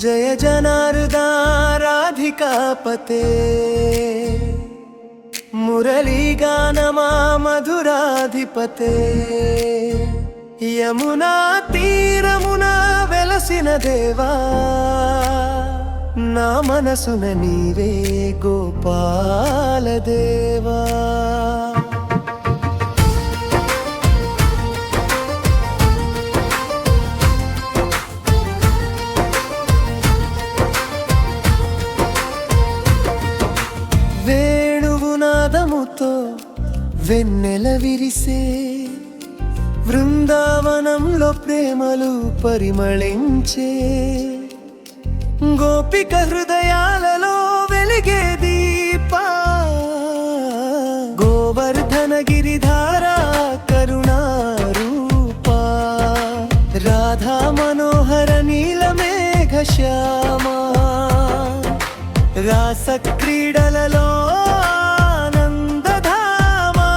జయ జనార్దన రాధికాపతే మురళీగానమా మధురాధిపతే యమునా తీరమున వెలసిన దేవా నా మనసున నీవే గోపాల దేవా వేణువునాదముతో వెన్నెల విరిసే బృందావనంలో ప్రేమలు పరిమళించే గోపిక హృదయాలలో వెలిగే దీపా గోవర్ధన గిరిధార కరుణారూపా రాధా మనోహర నీలమేఘ శ్యామా రాస క్రీడలలో ఆనందధామా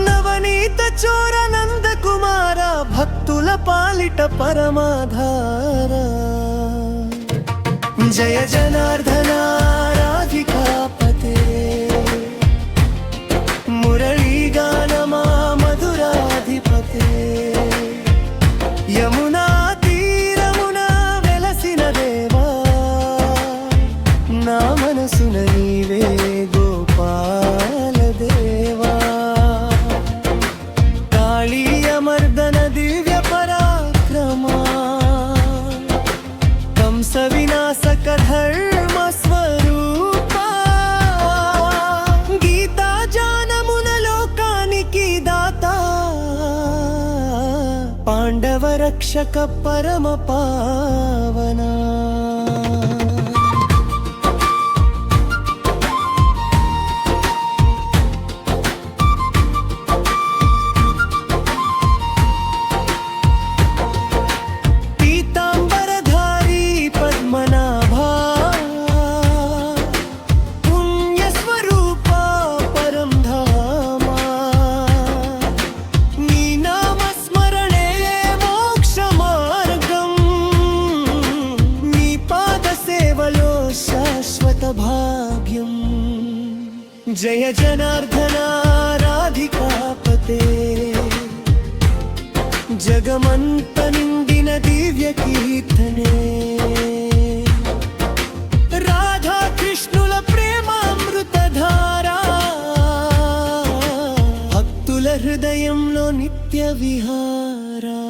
నవనీత చోర నంద కుమార భక్తుల పాలిట పరమాధార జయ జనార్దన రాధికాపతే మురళీగానమా మధురాధిపతే యమునా తీరమున వెలసిన దేవా నా మనసున నీవే గోపాల దేవా కాళీయమర్దన దివ్య పరాక్రమా కంస వినాశక ధర్మ స్వరూపా గీతా జానమున లోకానికి దాతా పాండవ రక్షక పరమ పావనా భాగ్యం జయ జనార్దన రాధికాపతే జగమంత నిండిన దివ్య కీర్తనే రాధా కృష్ణుల ప్రేమామృతధారా భక్తుల హృదయంలో నిత్య విహారా